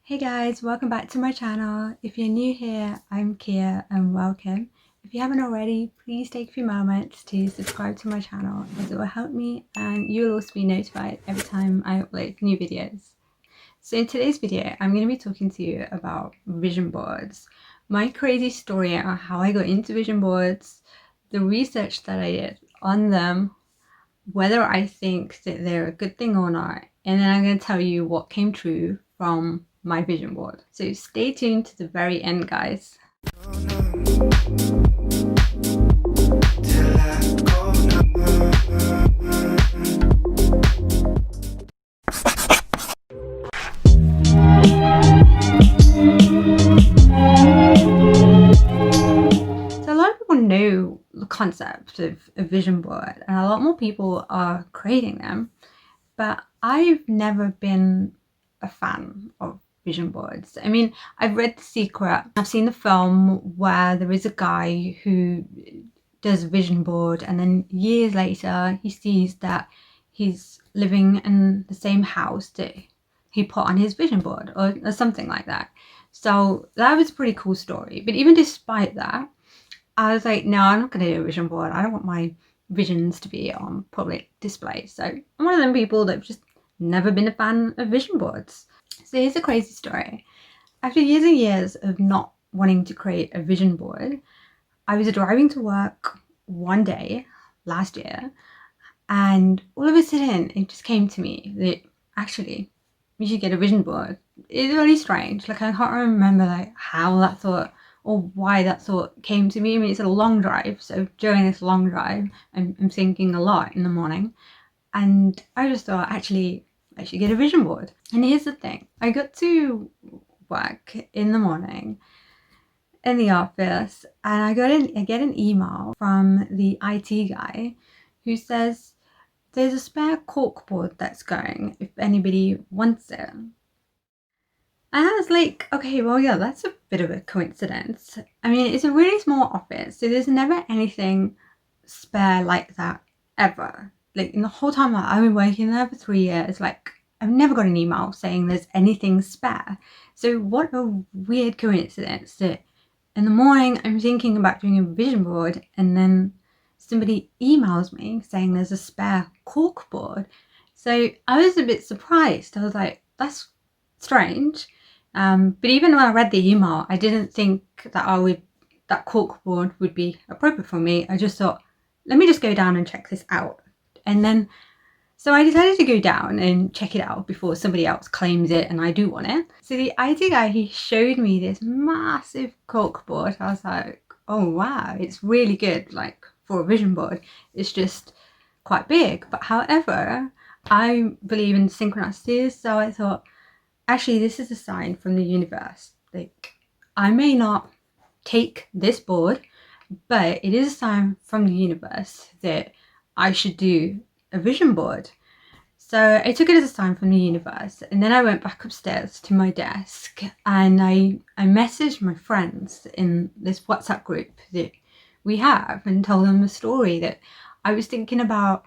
Hey guys, welcome back to my channel. If you're new here, I'm Kia and welcome. If you haven't already, please take a few moments to subscribe to my channel as it will help me and you'll also be notified every time I upload new videos. So in today's video, I'm going to be talking to you about vision boards, my crazy story on how I got into vision boards, the research that I did on them, whether I think that they're a good thing or not, and then I'm going to tell you what came true from my vision board. So stay tuned to the very end, guys. So a lot of people know the concept of a vision board and a lot more people are creating them, but I've never been a fan of vision boards. I mean, I've read The Secret. I've seen the film where there is a guy who does a vision board and then years later he sees that he's living in the same house that he put on his vision board or something like that. So that was a pretty cool story. But even despite that, I was like, no, I'm not going to do a vision board. I don't want my visions to be on public display. So I'm one of them people that have just never been a fan of vision boards. So here's a crazy story. After years and years of not wanting to create a vision board, I was driving to work one day last year and all of a sudden it just came to me that actually you should get a vision board. It's really strange. Like I can't remember like how that thought or why that thought came to me. I mean, it's a long drive, so during this long drive I'm thinking a lot in the morning, and I just thought actually I should get a vision board. And here's the thing, I got to work in the morning in the office and I get an email from the IT guy who says there's a spare corkboard that's going if anybody wants it. And I was like, okay, well, yeah, that's a bit of a coincidence. I mean, it's a really small office, so there's never anything spare like that ever. Like in the whole time that I've been working there for 3 years, like I've never got an email saying there's anything spare. So what a weird coincidence that in the morning I'm thinking about doing a vision board and then somebody emails me saying there's a spare corkboard. So I was a bit surprised. I was like, that's strange. But even when I read the email, I didn't think that that corkboard would be appropriate for me. I just thought, let me just go down and check this out. And then, so I decided to go down and check it out before somebody else claims it and I do want it. So the IT guy, he showed me this massive corkboard. I was like, oh wow, it's really good, like for a vision board. It's just quite big. But however, I believe in synchronicities, so I thought, actually, this is a sign from the universe. Like, I may not take this board, but it is a sign from the universe that I should do a vision board. So I took it as a sign from the universe, and then I went back upstairs to my desk and I messaged my friends in this WhatsApp group that we have and told them the story that I was thinking about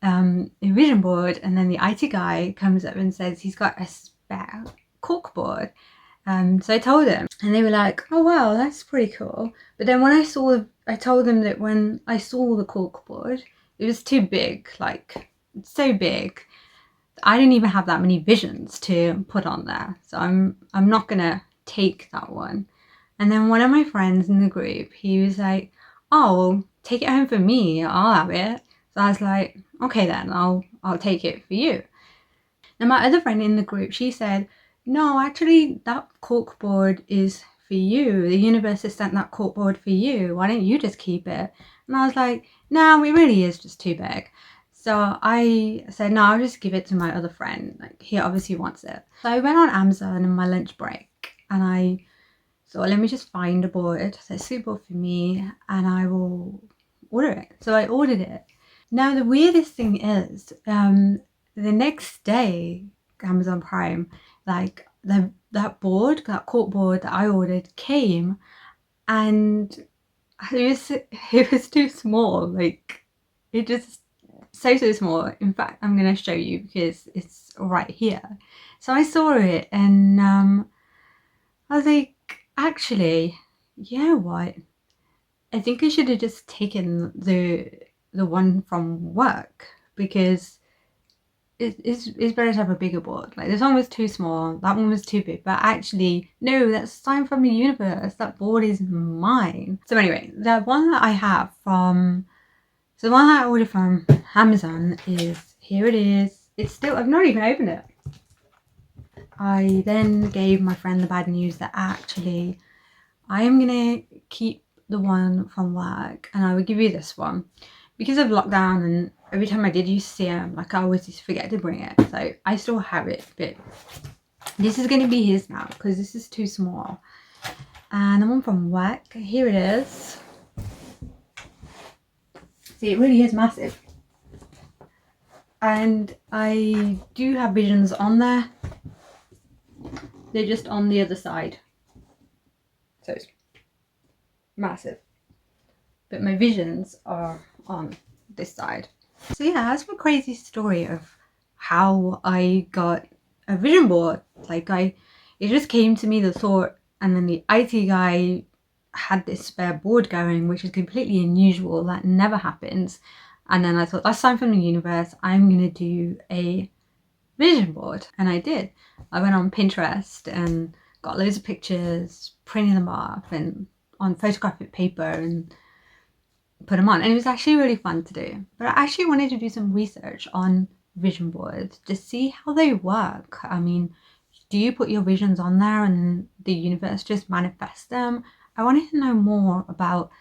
a vision board, and then the IT guy comes up and says he's got a spare corkboard. So I told him and they were like, oh wow, that's pretty cool. But then when I told them that when I saw the corkboard, it was too big, like so big. I didn't even have that many visions to put on there. So I'm not gonna take that one. And then one of my friends in the group, he was like, oh, well, take it home for me, I'll have it. So I was like, okay then, I'll take it for you. Now my other friend in the group, she said, no, actually that corkboard is for you. The universe has sent that corkboard for you. Why don't you just keep it? And I was like, no, it really is just too big. So I said, no, I'll just give it to my other friend. Like, he obviously wants it. So I went on Amazon in my lunch break and I thought, let me just find a board that's suitable for me and I will order it. So I ordered it. Now the weirdest thing is, the next day, Amazon Prime, like that corkboard that I ordered came and it was too small. Like it just so small. In fact, I'm gonna show you because it's right here. So I saw it and I was like, actually, you know what? I think I should have just taken the one from work, because it's better to have a bigger board. Like, this one was too small, that one was too big, but actually, no, that's a sign from the universe. That board is mine. So anyway, the one that I have from, so the one that I ordered from Amazon is, here it is. It's still, I've not even opened it. I then gave my friend the bad news that actually I am gonna keep the one from work and I will give you this one. Because of lockdown and every time I did used to see him, like, I always just forget to bring it. So I still have it, but this is gonna be his now because this is too small. And the one from work, here it is. See, it really is massive. And I do have visions on there. They're just on the other side. So it's massive. But my visions are on this side. So yeah, that's my crazy story of how I got a vision board. Like, it just came to me, the thought, and then the IT guy had this spare board going, which is completely unusual. That never happens. And then I thought, that's sign from the universe. I'm gonna do a vision board, and I did. I went on Pinterest and got loads of pictures, printed them up and on photographic paper and put them on, and it was actually really fun to do. But I actually wanted to do some research on vision boards to see how they work. I mean, do you put your visions on there and the universe just manifests them? I wanted to know more about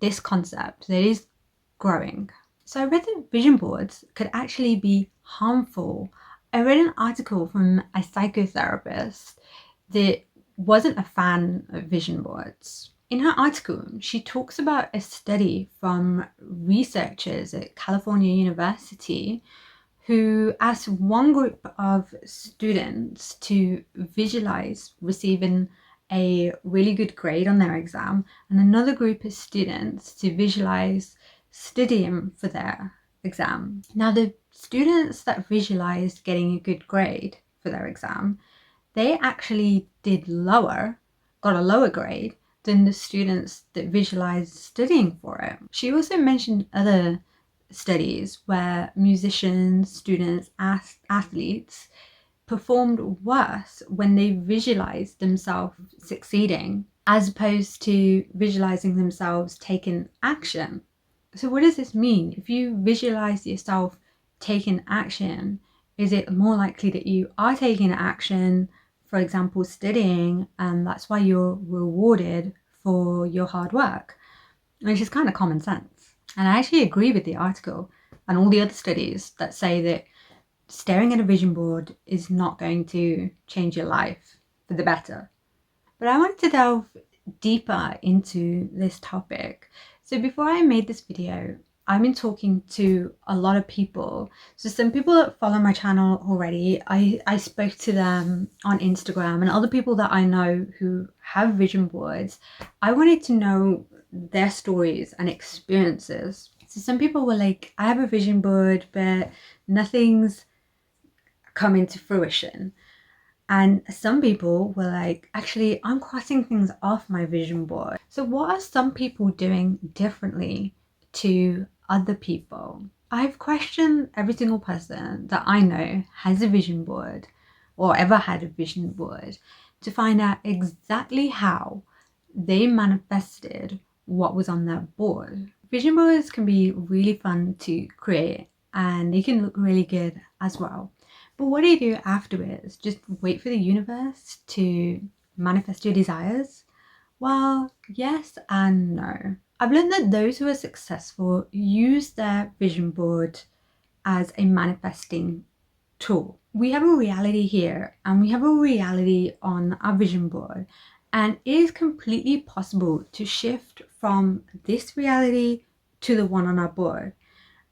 this concept that is growing. So I read that vision boards could actually be harmful. I read an article from a psychotherapist that wasn't a fan of vision boards. In her article, she talks about a study from researchers at California University who asked one group of students to visualize receiving a really good grade on their exam, and another group of students to visualize studying for their exam. Now, the students that visualized getting a good grade for their exam, they actually got a lower grade than the students that visualized studying for it. She also mentioned other studies where musicians, students, athletes performed worse when they visualized themselves succeeding as opposed to visualizing themselves taking action. So what does this mean? If you visualize yourself taking action, is it more likely that you are taking action, for example, studying, and that's why you're rewarded for your hard work? Which is kind of common sense. And I actually agree with the article and all the other studies that say that staring at a vision board is not going to change your life for the better. But I wanted to delve deeper into this topic. So before I made this video, I've been talking to a lot of people. So some people that follow my channel already, I spoke to them on Instagram, and other people that I know who have vision boards, I wanted to know their stories and experiences. So some people were like, I have a vision board, but nothing's come into fruition. And some people were like, actually, I'm crossing things off my vision board. So what are some people doing differently to other people? I've questioned every single person that I know has a vision board or ever had a vision board to find out exactly how they manifested what was on their board. Vision boards can be really fun to create and they can look really good as well. But what do you do afterwards? Just wait for the universe to manifest your desires? Well, yes and no. I've learned that those who are successful use their vision board as a manifesting tool. We have a reality here and we have a reality on our vision board, and it is completely possible to shift from this reality to the one on our board.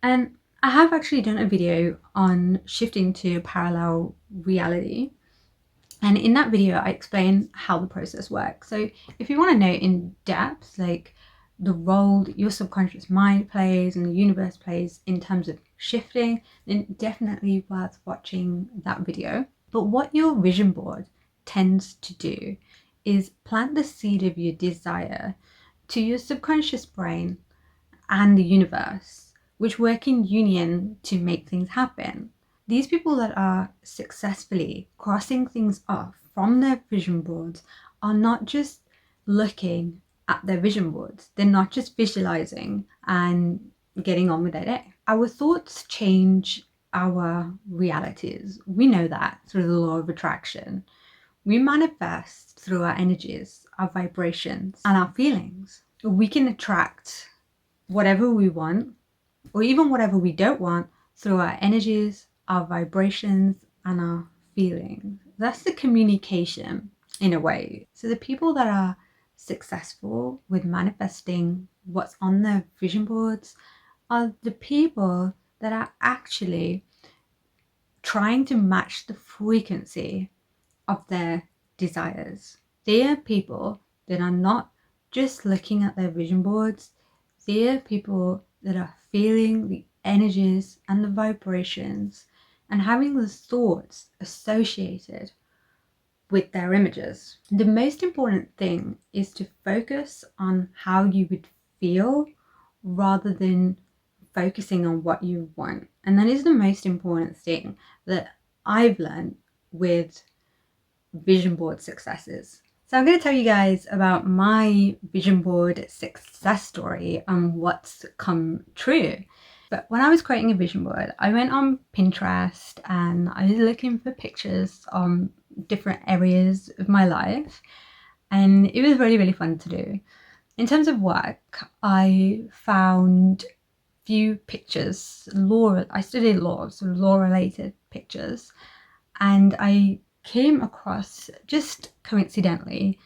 And I have actually done a video on shifting to a parallel reality, and in that video I explain how the process works. So if you want to know in depth like the role that your subconscious mind plays and the universe plays in terms of shifting, then definitely worth watching that video. But what your vision board tends to do is plant the seed of your desire to your subconscious brain and the universe, which work in union to make things happen. These people that are successfully crossing things off from their vision boards are not just looking at their vision boards, they're not just visualizing and getting on with their day. Our thoughts change our realities. We know that through the law of attraction. We manifest through our energies, our vibrations, and our feelings. We can attract whatever we want, or even whatever we don't want, through our energies, our vibrations, and our feelings. That's the communication in a way. So the people that are successful with manifesting what's on their vision boards are the people that are actually trying to match the frequency of their desires. They are people that are not just looking at their vision boards, they are people that are feeling the energies and the vibrations and having the thoughts associated with their images. The most important thing is to focus on how you would feel rather than focusing on what you want. And that is the most important thing that I've learned with vision board successes. So I'm going to tell you guys about my vision board success story and what's come true. But when I was creating a vision board, I went on Pinterest and I was looking for pictures on different areas of my life, and it was really, really fun to do. In terms of work, I found few pictures, I studied law, so law related pictures, and I came across just coincidentally,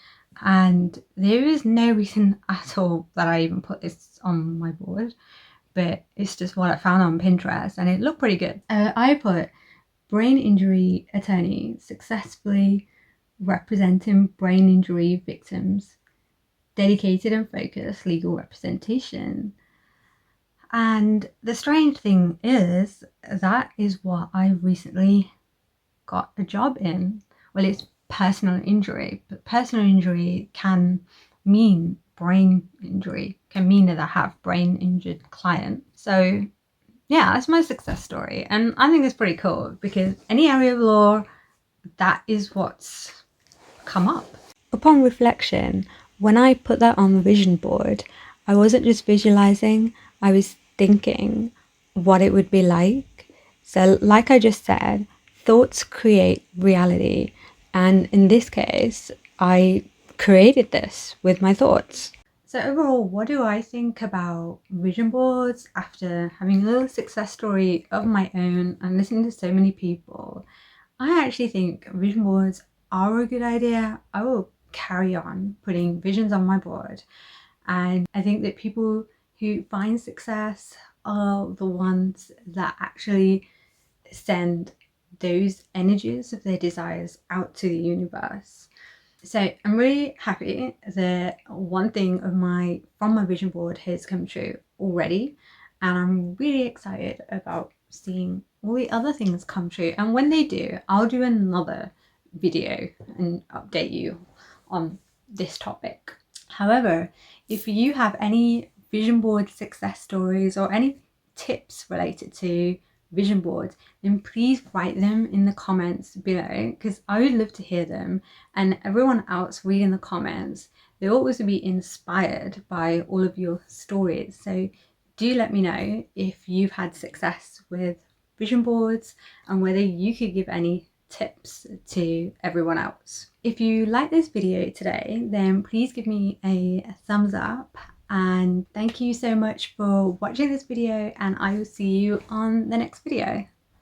and there is no reason at all that I even put this on my board, but it's just what I found on Pinterest and it looked pretty good. I put brain injury attorney successfully representing brain injury victims, dedicated and focused legal representation. And the strange thing is that is what I recently got a job in. Well, it's personal injury, but personal injury can mean brain injury, can mean that I have brain injured client. So yeah, that's my success story, and I think it's pretty cool because any area of law, that is what's come up. Upon reflection, when I put that on the vision board, I wasn't just visualizing, I was thinking what it would be like. So like I just said, thoughts create reality, and in this case I created this with my thoughts. So overall, what do I think about vision boards after having a little success story of my own and listening to so many people? I actually think vision boards are a good idea. I will carry on putting visions on my board, and I think that people who find success are the ones that actually send those energies of their desires out to the universe. So I'm really happy that one thing from my vision board has come true already, and I'm really excited about seeing all the other things come true. And when they do, I'll do another video and update you on this topic. However, if you have any vision board success stories or any tips related to vision boards, then please write them in the comments below, because I would love to hear them, and everyone else reading the comments, they always be inspired by all of your stories. So do let me know if you've had success with vision boards and whether you could give any tips to everyone else. If you like this video today, then please give me a thumbs up, and thank you so much for watching this video, and I will see you on the next video.